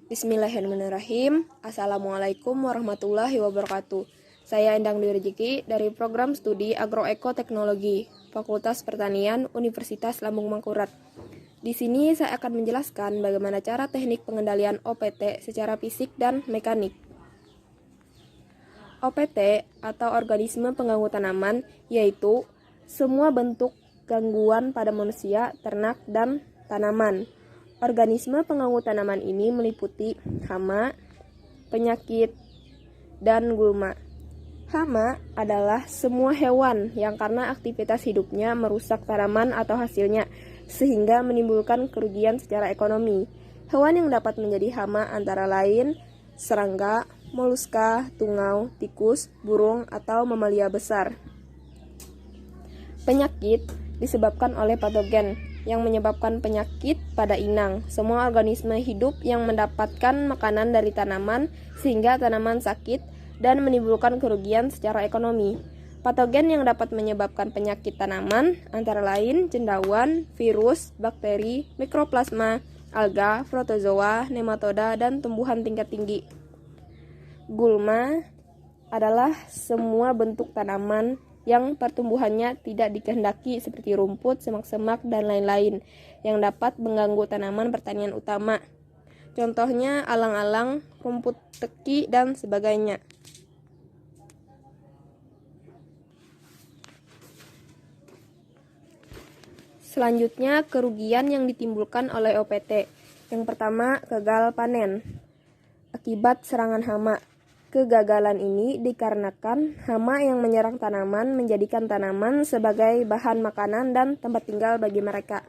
Bismillahirrahmanirrahim. Assalamualaikum warahmatullahi wabarakatuh. Saya Endang Dwi Rejeki dari Program Studi Agroekoteknologi, Fakultas Pertanian, Universitas Lambung Mangkurat. Di sini saya akan menjelaskan bagaimana cara teknik pengendalian OPT secara fisik dan mekanik. OPT atau organisme pengganggu tanaman yaitu semua bentuk gangguan pada manusia, ternak, dan tanaman. Organisme pengganggu tanaman ini meliputi hama, penyakit, dan gulma. Hama adalah semua hewan yang karena aktivitas hidupnya merusak tanaman atau hasilnya, sehingga menimbulkan kerugian secara ekonomi. Hewan yang dapat menjadi hama antara lain serangga, moluska, tungau, tikus, burung, atau mamalia besar. Penyakit disebabkan oleh patogen yang menyebabkan penyakit pada inang. Semua organisme hidup yang mendapatkan makanan dari tanaman sehingga tanaman sakit dan menimbulkan kerugian secara ekonomi. Patogen yang dapat menyebabkan penyakit tanaman antara lain cendawan, virus, bakteri, mikroplasma, alga, protozoa, nematoda, dan tumbuhan tingkat tinggi. Gulma adalah semua bentuk tanaman yang pertumbuhannya tidak dikehendaki seperti rumput, semak-semak, dan lain-lain yang dapat mengganggu tanaman pertanian utama. Contohnya alang-alang, rumput teki, dan sebagainya. Selanjutnya, kerugian yang ditimbulkan oleh OPT. Yang pertama, gagal panen akibat serangan hama. Kegagalan ini dikarenakan hama yang menyerang tanaman menjadikan tanaman sebagai bahan makanan dan tempat tinggal bagi mereka.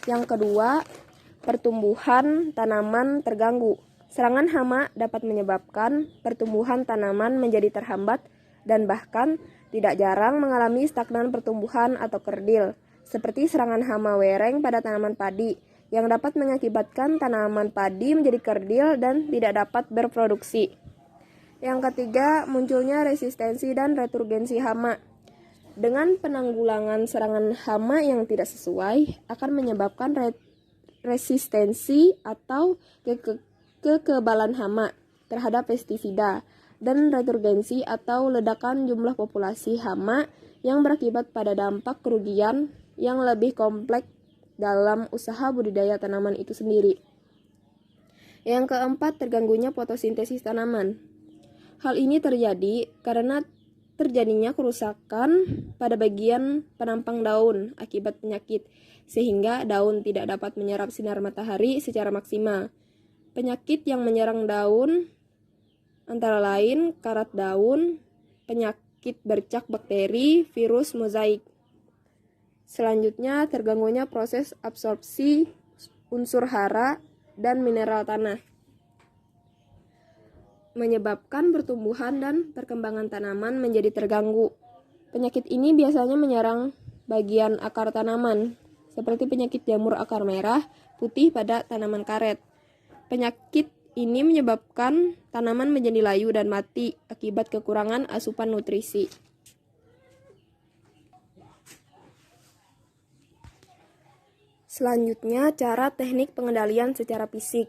Yang kedua, pertumbuhan tanaman terganggu. Serangan hama dapat menyebabkan pertumbuhan tanaman menjadi terhambat dan bahkan tidak jarang mengalami stagnan pertumbuhan atau kerdil, seperti serangan hama wereng pada tanaman padi, yang dapat mengakibatkan tanaman padi menjadi kerdil dan tidak dapat berproduksi. Yang ketiga, munculnya resistensi dan returgensi hama. Dengan penanggulangan serangan hama yang tidak sesuai akan menyebabkan resistensi atau kekebalan hama terhadap pestisida dan returgensi atau ledakan jumlah populasi hama yang berakibat pada dampak kerugian yang lebih kompleks dalam usaha budidaya tanaman itu sendiri. Yang keempat, terganggunya fotosintesis tanaman. Hal ini terjadi karena terjadinya kerusakan pada bagian penampang daun akibat penyakit, sehingga daun tidak dapat menyerap sinar matahari secara maksimal. Penyakit yang menyerang daun antara lain karat daun, penyakit bercak bakteri, virus mozaik. Selanjutnya, terganggunya proses absorpsi unsur hara dan mineral tanah, menyebabkan pertumbuhan dan perkembangan tanaman menjadi terganggu. Penyakit ini biasanya menyerang bagian akar tanaman, seperti penyakit jamur akar merah putih pada tanaman karet. Penyakit ini menyebabkan tanaman menjadi layu dan mati akibat kekurangan asupan nutrisi. Selanjutnya, cara teknik pengendalian secara fisik.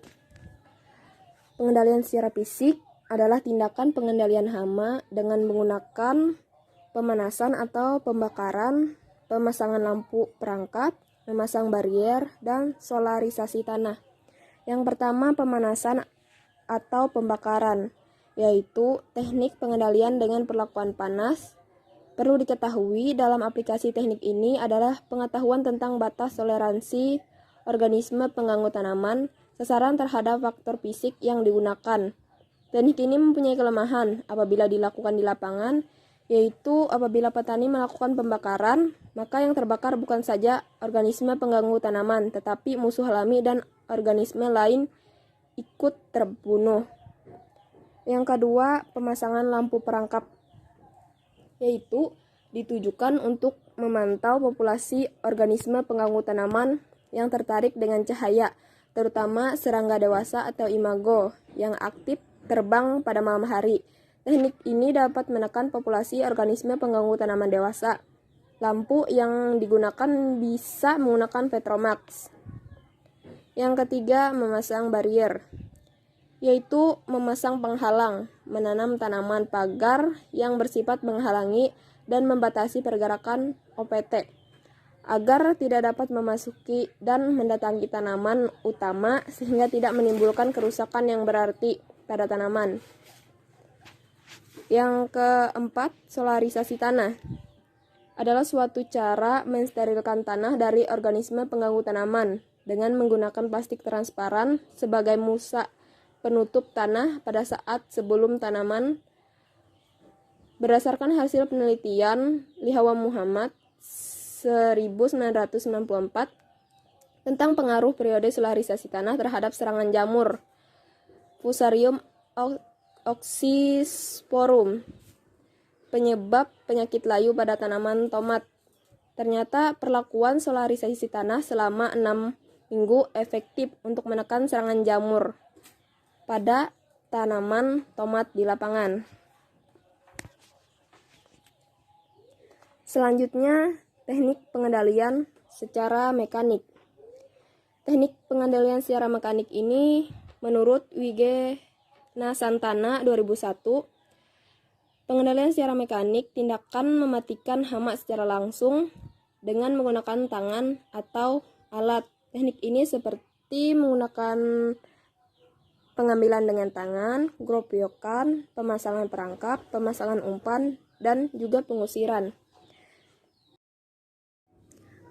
Pengendalian secara fisik adalah tindakan pengendalian hama dengan menggunakan pemanasan atau pembakaran, pemasangan lampu perangkap, memasang barrier, dan solarisasi tanah. Yang pertama, pemanasan atau pembakaran, yaitu teknik pengendalian dengan perlakuan panas. Perlu diketahui dalam aplikasi teknik ini adalah pengetahuan tentang batas toleransi organisme pengganggu tanaman, sasaran terhadap faktor fisik yang digunakan. Teknik ini mempunyai kelemahan apabila dilakukan di lapangan, yaitu apabila petani melakukan pembakaran, maka yang terbakar bukan saja organisme pengganggu tanaman, tetapi musuh alami dan organisme lain ikut terbunuh. Yang kedua, pemasangan lampu perangkap, yaitu ditujukan untuk memantau populasi organisme pengganggu tanaman yang tertarik dengan cahaya, terutama serangga dewasa atau imago yang aktif terbang pada malam hari. Teknik ini dapat menekan populasi organisme pengganggu tanaman dewasa. Lampu yang digunakan bisa menggunakan Petromax. Yang ketiga, memasang barrier. yaitu memasang penghalang, menanam tanaman pagar yang bersifat menghalangi dan membatasi pergerakan OPT, agar tidak dapat memasuki dan mendatangi tanaman utama sehingga tidak menimbulkan kerusakan yang berarti pada tanaman. Yang keempat, solarisasi tanah adalah suatu cara mensterilkan tanah dari organisme pengganggu tanaman dengan menggunakan plastik transparan sebagai musa penutup tanah pada saat sebelum tanaman. Berdasarkan hasil penelitian Lihawa Muhammad 1994 tentang pengaruh periode solarisasi tanah terhadap serangan jamur Fusarium oxysporum, penyebab penyakit layu pada tanaman tomat. Ternyata perlakuan solarisasi tanah selama 6 minggu efektif untuk menekan serangan jamur pada tanaman tomat di lapangan. Selanjutnya, teknik pengendalian secara mekanik. Teknik pengendalian secara mekanik ini menurut Wigena Santana 2001, pengendalian secara mekanik tindakan mematikan hama secara langsung dengan menggunakan tangan atau alat. Teknik ini seperti menggunakan pengambilan dengan tangan, gropyokan, pemasangan perangkap, pemasangan umpan, dan juga pengusiran.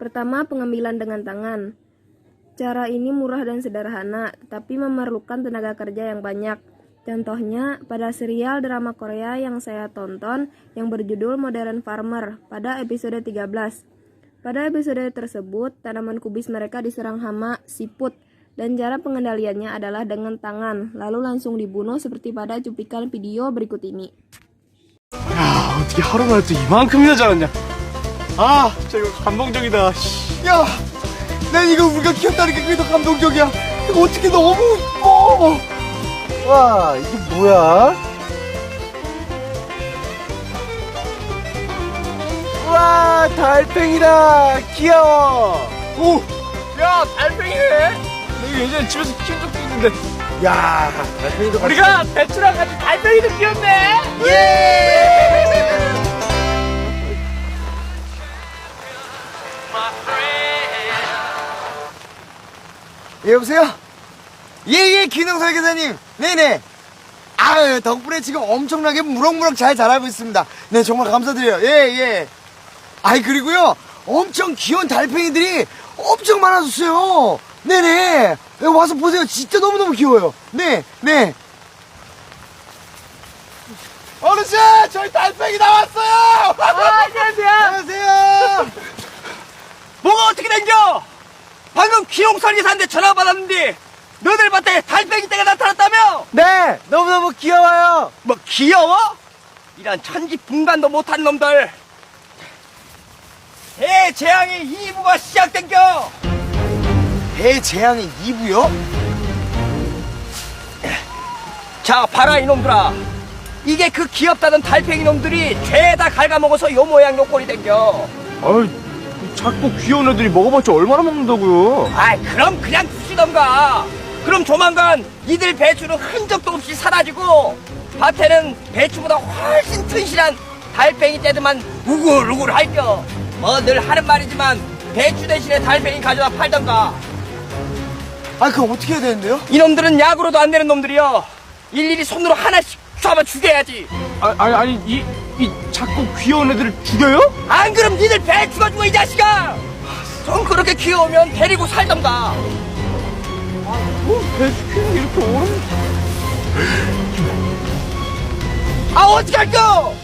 Pertama, pengambilan dengan tangan. Cara ini murah dan sederhana, tetapi memerlukan tenaga kerja yang banyak. Contohnya, pada serial drama Korea yang saya tonton yang berjudul Modern Farmer pada episode 13. Pada episode tersebut, tanaman kubis mereka diserang hama siput, dan cara pengendaliannya adalah dengan tangan, lalu langsung dibunuh seperti pada cuplikan video berikut ini. 야, 어떻게 하루만에 또 이만큼이나 잘하냐? 아, 진짜 이거 감동적이다. 야, 난 이거 우리가 키웠다는 게 그게 더 감동적이야. 이거 어떻게 너무 이뻐. 와, 이게 뭐야? 와, 달팽이다. 귀여워. 오, 야, 달팽이네. 내가 예전에 집에서 키운 적도 있는데. 야, 달팽이도 같이. 우리가 배추랑 같이 달팽이도 키웠네. 예! 예, 여보세요? 예, 기능설계사님. 네네. 아유, 덕분에 지금 엄청나게 무럭무럭 잘 자라고 있습니다. 네, 정말 감사드려요. 예. 아이, 그리고요, 엄청 귀여운 달팽이들이 엄청 많아졌어요. 네네. 여기 와서 보세요. 진짜 너무너무 귀여워요. 네. 어르신, 저희 달팽이 나왔어요. 안녕하세요. 안녕하세요. 뭐가 어떻게 된겨? 방금 기용설계사한테 전화 받았는데 너들 밭에 달팽이 떼가 나타났다며? 네, 너무너무 귀여워요. 뭐 귀여워? 이런 천지분간도 못한 놈들. 대재앙의 2부가 시작된겨. 대재앙의 2부요? 자, 봐라 이놈들아. 이게 그 귀엽다던 달팽이 놈들이 죄다 갉아먹어서 요 모양 요 꼴이 된겨. 아이, 작고 귀여운 애들이 먹어봤자 얼마나 먹는다고요? 아이, 그럼 그냥 두시던가. 그럼 조만간 이들 배추는 흔적도 없이 사라지고 밭에는 배추보다 훨씬 튼실한 달팽이 떼들만 우글우글 할겨. 뭐 늘 하는 말이지만 배추 대신에 달팽이 가져다 팔던가. 아, 그거 어떻게 해야 되는데요? 이놈들은 약으로도 안 되는 놈들이여. 일일이 손으로 하나씩 잡아 죽여야지. 아니, 이 작고 귀여운 애들을 죽여요? 안 그럼 니들 배추가 죽어 이 자식아. 좀 그렇게 귀여우면 데리고 살던가. 배추 키우는 게 이렇게 어려운... 아, 어떻게 할겨?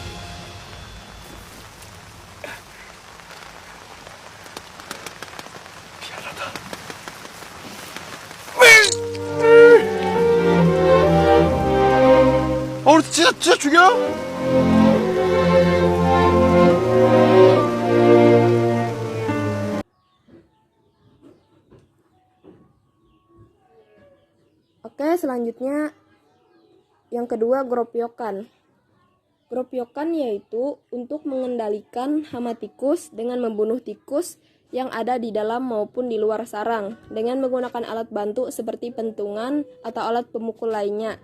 진짜 죽여요? Oke, selanjutnya yang kedua, gropyokan. Gropyokan yaitu untuk mengendalikan hama tikus dengan membunuh tikus yang ada di dalam maupun di luar sarang dengan menggunakan alat bantu seperti pentungan atau alat pemukul lainnya.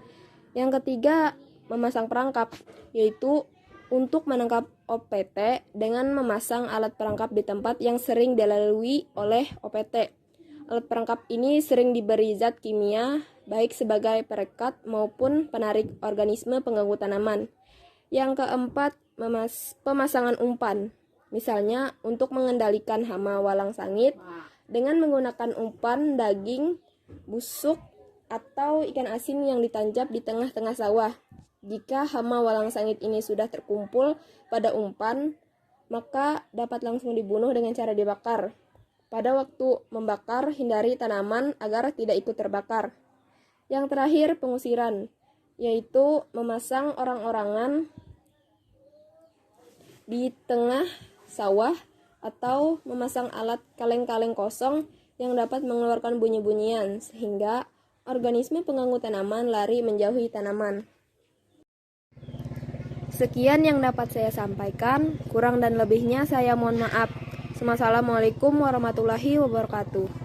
Yang ketiga, memasang perangkap, yaitu untuk menangkap OPT dengan memasang alat perangkap di tempat yang sering dilalui oleh OPT. Alat perangkap ini sering diberi zat kimia, baik sebagai perekat maupun penarik organisme pengganggu tanaman. Yang keempat, pemasangan umpan. Misalnya, untuk mengendalikan hama walang sangit dengan menggunakan umpan daging, busuk, atau ikan asin yang ditancap di tengah-tengah sawah. Jika hama walang sangit ini sudah terkumpul pada umpan, maka dapat langsung dibunuh dengan cara dibakar. Pada waktu membakar, hindari tanaman agar tidak ikut terbakar. Yang terakhir, pengusiran, yaitu memasang orang-orangan di tengah sawah atau memasang alat kaleng-kaleng kosong yang dapat mengeluarkan bunyi-bunyian sehingga organisme pengganggu tanaman lari menjauhi tanaman. Sekian yang dapat saya sampaikan, kurang dan lebihnya saya mohon maaf. Wassalamualaikum warahmatullahi wabarakatuh.